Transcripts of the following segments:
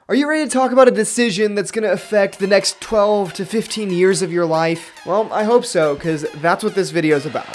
Are you ready to talk about a decision that's going to affect the next 12 to 15 years of your life? Well, I hope so, because that's what this video is about.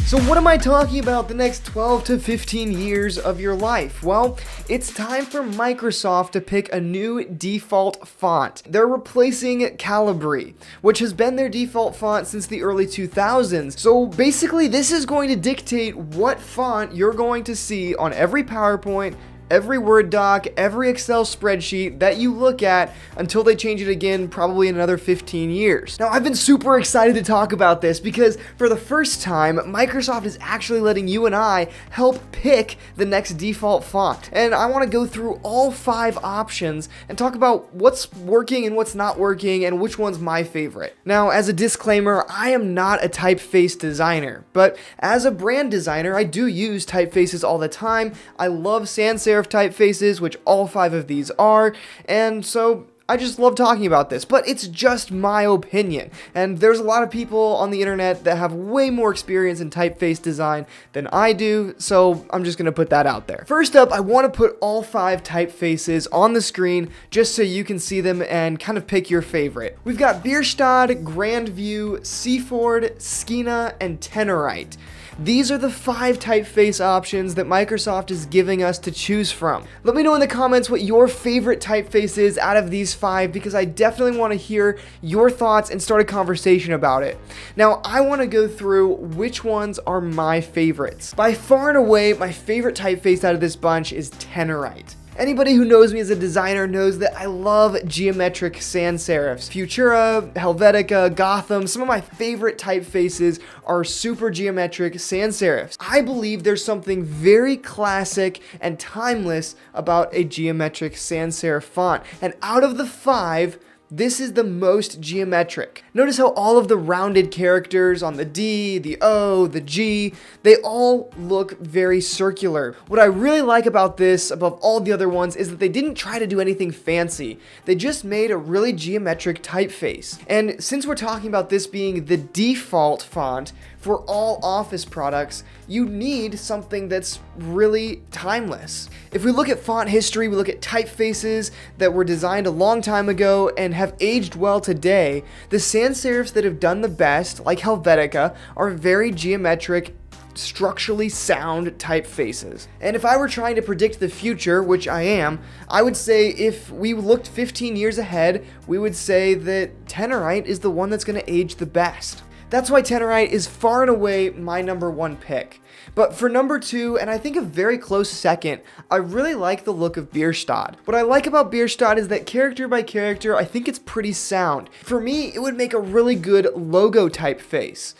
So what am I talking about the next 12 to 15 years of your life? Well, it's time for Microsoft to pick a new default font. They're replacing Calibri, which has been their default font since the early 2000s. So basically, this is going to dictate what font you're going to see on every PowerPoint, every Word doc, every Excel spreadsheet that you look at until they change it again, probably in another 15 years. Now, I've been super excited to talk about this because for the first time, Microsoft is actually letting you and I help pick the next default font. And I want to go through all 5 options and talk about what's working and what's not working and which one's my favorite. Now, as a disclaimer, I am not a typeface designer, but as a brand designer, I do use typefaces all the time. I love sans serif typefaces, which all 5 of these are, and so I just love talking about this, but it's just my opinion, and there's a lot of people on the internet that have way more experience in typeface design than I do, so I'm just gonna put that out there. First up, I want to put all 5 typefaces on the screen just so you can see them and kind of pick your favorite. We've got Bierstadt, Grandview, Seaford, Skeena, and Tenorite. These are the 5 typeface options that Microsoft is giving us to choose from. Let me know in the comments what your favorite typeface is out of these 5, because I definitely want to hear your thoughts and start a conversation about it. Now, I want to go through which ones are my favorites. By far and away, my favorite typeface out of this bunch is Tenorite. Anybody who knows me as a designer knows that I love geometric sans serifs. Futura, Helvetica, Gotham, some of my favorite typefaces are super geometric sans serifs. I believe there's something very classic and timeless about a geometric sans serif font. And out of the 5, this is the most geometric. Notice how all of the rounded characters on the D, the O, the G, they all look very circular. What I really like about this, above all the other ones, is that they didn't try to do anything fancy. They just made a really geometric typeface. And since we're talking about this being the default font for all Office products, you need something that's really timeless. If we look at font history, we look at typefaces that were designed a long time ago and have aged well today, the sans serifs that have done the best, like Helvetica, are very geometric, structurally sound typefaces. And if I were trying to predict the future, which I am, I would say if we looked 15 years ahead, we would say that Tenorite is the one that's going to age the best. That's why Tenorite is far and away my number 1 pick. But for number 2, and I think a very close second, I really like the look of Bierstadt. What I like about Bierstadt is that character by character, I think it's pretty sound. For me, it would make a really good logo typeface.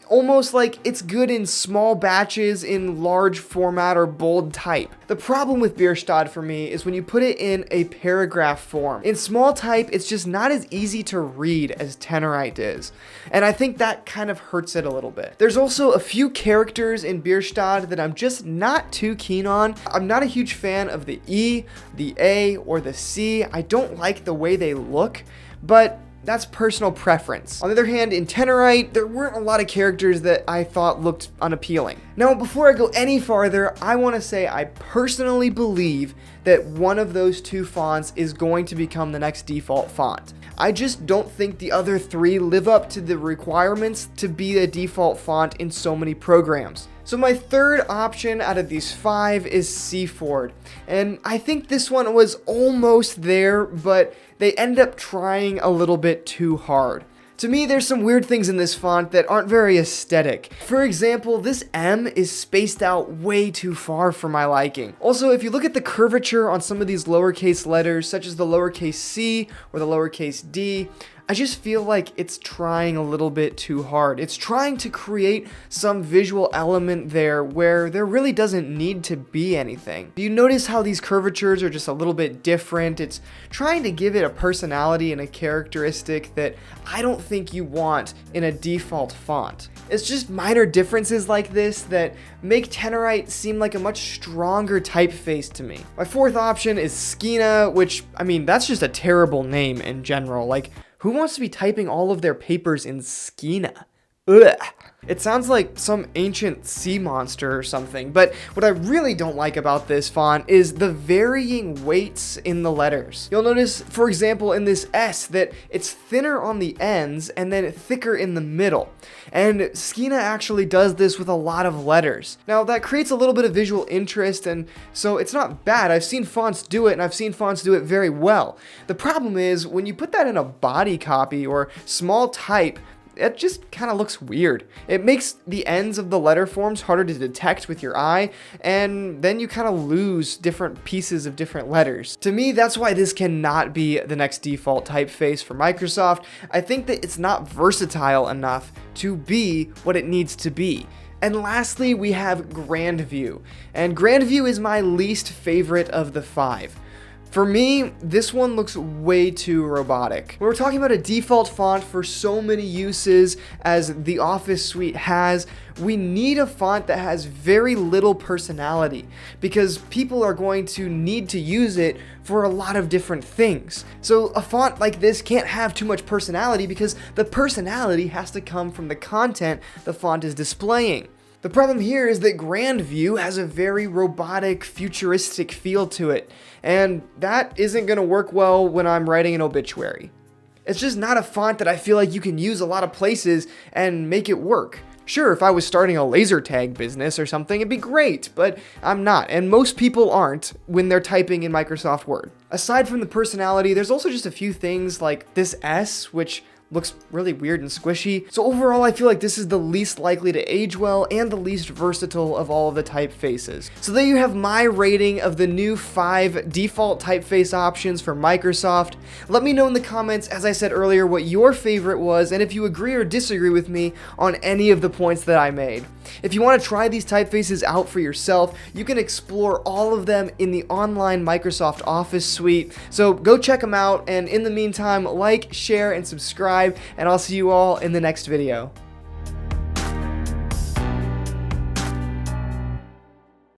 Almost like it's good in small batches in large format or bold type. The problem with Bierstadt for me is when you put it in a paragraph form. In small type, it's just not as easy to read as Tenorite is. And I think that kind of hurts it a little bit. There's also a few characters in Bierstadt that I'm just not too keen on. I'm not a huge fan of the E, the A, or the C. I don't like the way they look, but that's personal preference. On the other hand, in Tenorite, there weren't a lot of characters that I thought looked unappealing. Now, before I go any farther, I want to say I personally believe that one of those 2 fonts is going to become the next default font. I just don't think the other 3 live up to the requirements to be a default font in so many programs. So my third option out of these 5 is Seaford, and I think this one was almost there, but they end up trying a little bit too hard. To me, there's some weird things in this font that aren't very aesthetic. For example, this M is spaced out way too far for my liking. Also, if you look at the curvature on some of these lowercase letters, such as the lowercase c or the lowercase d, I just feel like it's trying a little bit too hard. It's trying to create some visual element there where there really doesn't need to be anything. Do you notice how these curvatures are just a little bit different? It's trying to give it a personality and a characteristic that I don't think you want in a default font. It's just minor differences like this that make Tenorite seem like a much stronger typeface to me. My fourth option is Skeena, which, I mean, that's just a terrible name in general. Like, Who wants to be typing all of their papers in Skeena? Ugh. It sounds like some ancient sea monster or something, but what I really don't like about this font is the varying weights in the letters. You'll notice, for example, in this S that it's thinner on the ends and then thicker in the middle. And Skeena actually does this with a lot of letters. Now that creates a little bit of visual interest, and so it's not bad. I've seen fonts do it, and I've seen fonts do it very well. The problem is when you put that in a body copy or small type, it just kind of looks weird. It makes the ends of the letter forms harder to detect with your eye, and then you kind of lose different pieces of different letters. To me, that's why this cannot be the next default typeface for Microsoft. I think that it's not versatile enough to be what it needs to be. And lastly, we have Grandview. And Grandview is my least favorite of the 5. For me, this one looks way too robotic. When we're talking about a default font for so many uses as the Office suite has, we need a font that has very little personality because people are going to need to use it for a lot of different things. So a font like this can't have too much personality because the personality has to come from the content the font is displaying. The problem here is that Grandview has a very robotic, futuristic feel to it, and that isn't going to work well when I'm writing an obituary. It's just not a font that I feel like you can use a lot of places and make it work. Sure, if I was starting a laser tag business or something, it'd be great, but I'm not, and most people aren't when they're typing in Microsoft Word. Aside from the personality, there's also just a few things like this S, which looks really weird and squishy. So overall, I feel like this is the least likely to age well and the least versatile of all of the typefaces. So there you have my rating of the new 5 default typeface options for Microsoft. Let me know in the comments, as I said earlier, what your favorite was and if you agree or disagree with me on any of the points that I made. If you want to try these typefaces out for yourself, you can explore all of them in the online Microsoft Office suite. So go check them out, and in the meantime, like, share, and subscribe, and I'll see you all in the next video.